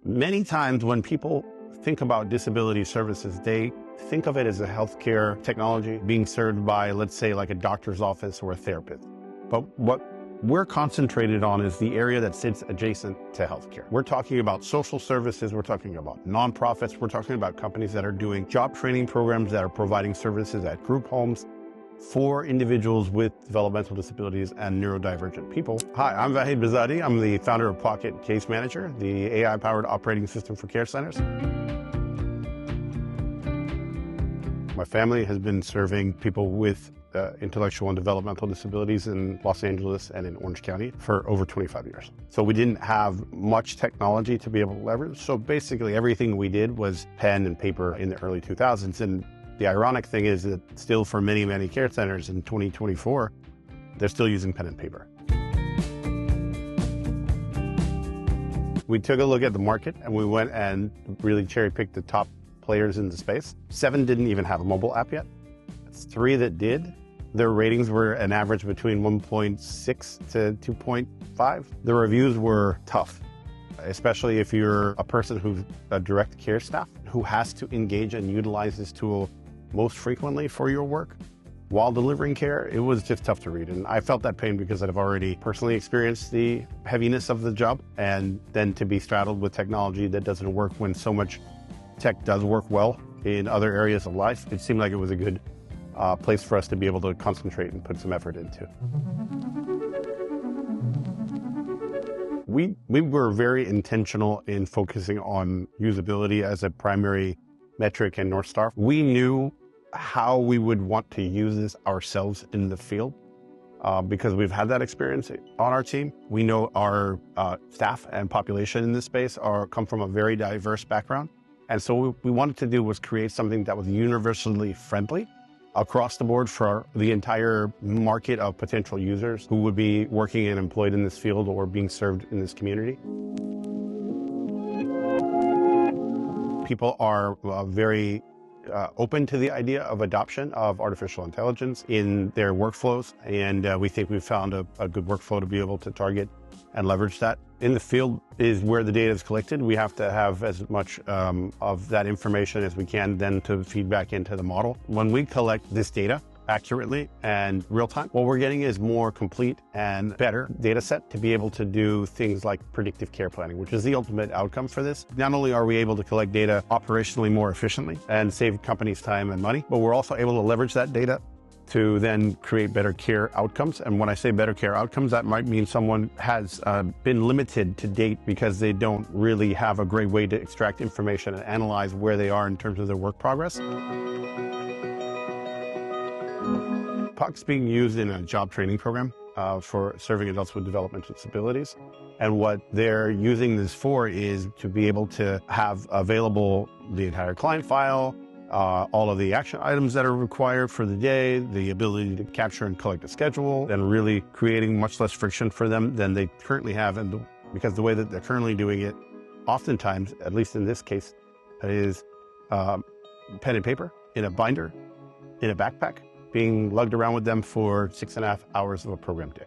Many times when people think about disability services, they think of it as a healthcare technology being served by, let's say, like a doctor's office or a therapist. But what we're concentrated on is the area that sits adjacent to healthcare. We're talking about social services, we're talking about nonprofits, we're talking about companies that are doing job training programs, that are providing services at group homes for individuals with developmental disabilities and neurodivergent people. Hi, I'm Vahid Bazadi. I'm the founder of Pocket Case Manager, the AI-powered operating system for care centers. My family has been serving people with intellectual and developmental disabilities in Los Angeles and in Orange County for over 25 years. So we didn't have much technology to be able to leverage. So basically everything we did was pen and paper in the early 2000s. And the ironic thing is that still for many, many care centers in 2024, they're still using pen and paper. We took a look at the market and we went and really cherry-picked the top players in the space. 7 didn't even have a mobile app yet. 3 that did, their ratings were an average between 1.6 to 2.5. The reviews were tough, especially if you're a person who's a direct care staff who has to engage and utilize this tool most frequently for your work while delivering care. It was just tough to read. And I felt that pain because I've already personally experienced the heaviness of the job, and then to be straddled with technology that doesn't work when so much tech does work well in other areas of life. It seemed like it was a good place for us to be able to concentrate and put some effort into. We were very intentional in focusing on usability as a primary metric and North Star. We knew how we would want to use this ourselves in the field because we've had that experience on our team. We know our staff and population in this space come from a very diverse background. And so what we wanted to do was create something that was universally friendly across the board for the entire market of potential users who would be working and employed in this field or being served in this community. People are very open to the idea of adoption of artificial intelligence in their workflows, and we think we've found a good workflow to be able to target and leverage that. In the field is where the data is collected. We have to have as much of that information as we can then to feed back into the model. When we collect this data accurately and real time, what we're getting is more complete and better data set to be able to do things like predictive care planning, which is the ultimate outcome for this. Not only are we able to collect data operationally more efficiently and save companies time and money, but we're also able to leverage that data to then create better care outcomes. And when I say better care outcomes, that might mean someone has been limited to date because they don't really have a great way to extract information and analyze where they are in terms of their work progress. POC's being used in a job training program for serving adults with developmental disabilities. And what they're using this for is to be able to have available the entire client file, all of the action items that are required for the day, the ability to capture and collect a schedule, and really creating much less friction for them than they currently have. And because the way that they're currently doing it, oftentimes, at least in this case, is pen and paper in a binder, in a backpack, being lugged around with them for 6.5 hours of a program day.